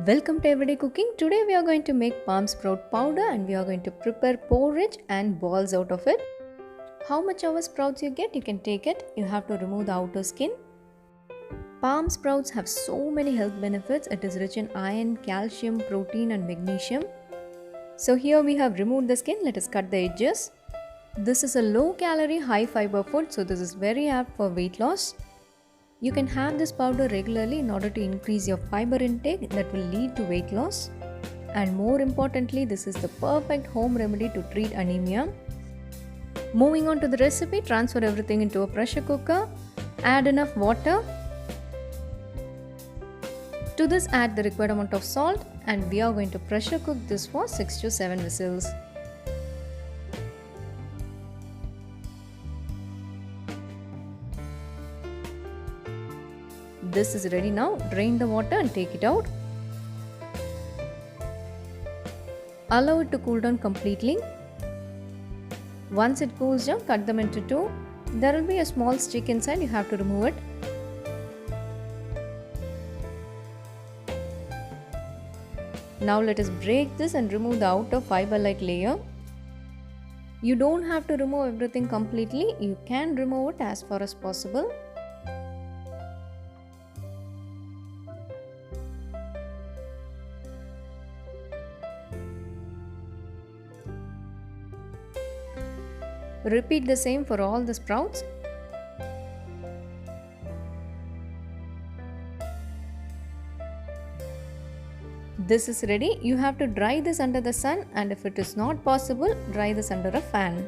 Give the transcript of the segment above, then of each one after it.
Welcome to Everyday Cooking. Today we are going to make palm sprout powder and we are going to prepare porridge and balls out of it. How much of sprouts you get, you can take it. You have to remove the outer skin. Palm sprouts have so many health benefits. It is rich in iron, calcium, protein and magnesium. So here we have removed the skin. Let us cut the edges. This is a low calorie, high fiber food, so this is very apt for weight loss. You can have this powder regularly in order to increase your fiber intake that will lead to weight loss. And more importantly, this is the perfect home remedy to treat anemia. Moving on to the recipe, transfer everything into a pressure cooker. Add enough water. To this, add the required amount of salt and we are going to pressure cook this for 6 to 7 whistles. This is ready now. Drain the water and take it out. Allow it to cool down completely. Once it cools down, cut them into two. There will be a small stick inside, you have to remove it. Now let us break this and remove the outer fiber-like layer. You don't have to remove everything completely, you can remove it as far as possible. Repeat the same for all the sprouts. This is ready. You have to dry this under the sun and if it is not possible, dry this under a fan.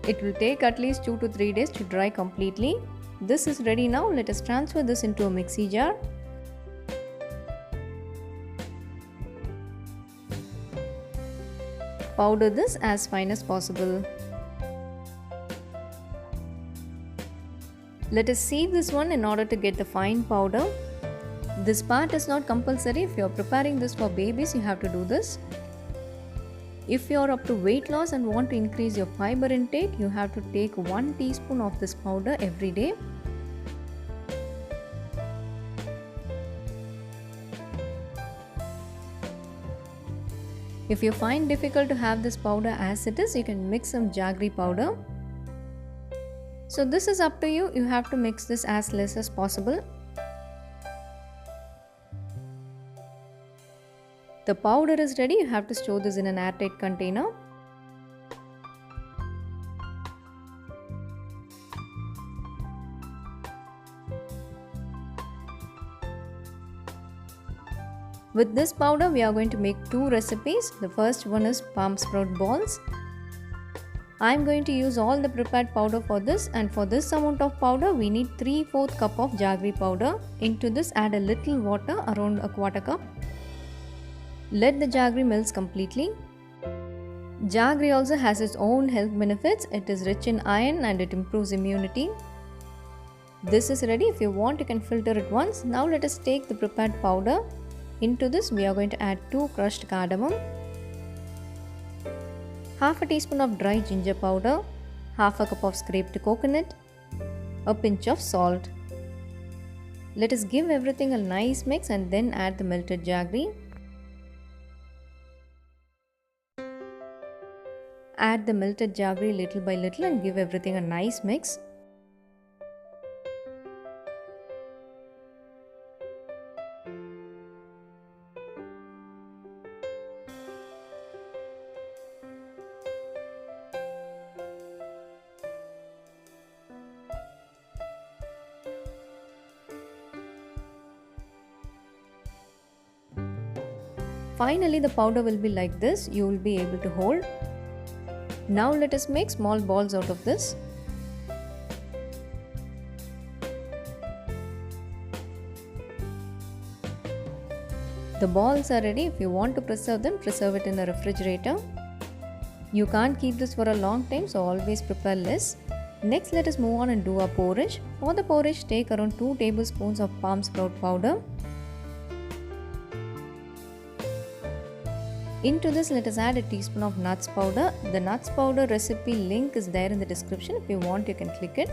It will take at least 2 to 3 days to dry completely. This is ready now. Let us transfer this into a mixie jar. Powder this as fine as possible. Let us sieve this one in order to get the fine powder. This part is not compulsory. If you are preparing this for babies, you have to do this. If you are up to weight loss and want to increase your fiber intake, you have to take 1 teaspoon of this powder every day. If you find difficult to have this powder as it is, you can mix some jaggery powder. So this is up to you, you have to mix this as less as possible. The powder is ready, you have to store this in an airtight container. With this powder, we are going to make 2 recipes. The first one is palm sprout balls. I am going to use all the prepared powder for this, and for this amount of powder we need 3/4 cup of jaggery powder. Into this add a little water, around a quarter cup. Let the jaggery melt completely. Jaggery also has its own health benefits. It is rich in iron and it improves immunity. This is ready. If you want, you can filter it once. Now let us take the prepared powder. Into this we are going to add 2 crushed cardamom, half a teaspoon of dry ginger powder, half a cup of scraped coconut, a pinch of salt. Let us give everything a nice mix and then add the melted jaggery. Add the melted jaggery little by little and give everything a nice mix. Finally, the powder will be like this, you will be able to hold. Now let us make small balls out of this. The balls are ready. If you want to preserve them, preserve it in the refrigerator. You can't keep this for a long time, so always prepare less. Next, let us move on and do our porridge. For the porridge, take around 2 tablespoons of palm sprout powder. Into this, let us add a teaspoon of nuts powder. The nuts powder recipe link is there in the description. If you want, you can click it.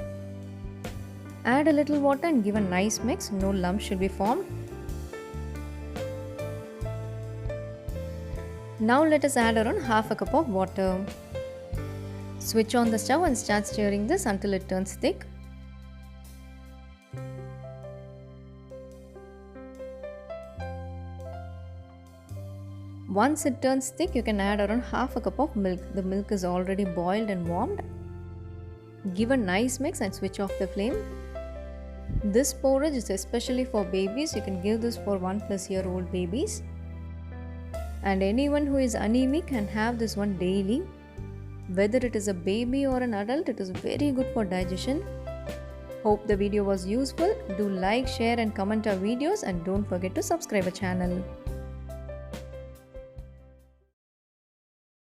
Add a little water and give a nice mix. No lumps should be formed. Now let us add around half a cup of water. Switch on the stove and start stirring this until it turns thick. Once it turns thick, you can add around half a cup of milk. The milk is already boiled and warmed. Give a nice mix and switch off the flame. This porridge is especially for babies. You can give this for 1+ year old babies. And anyone who is anemic can have this one daily. Whether it is a baby or an adult, it is very good for digestion. Hope the video was useful. Do like, share and comment our videos, and don't forget to subscribe our channel.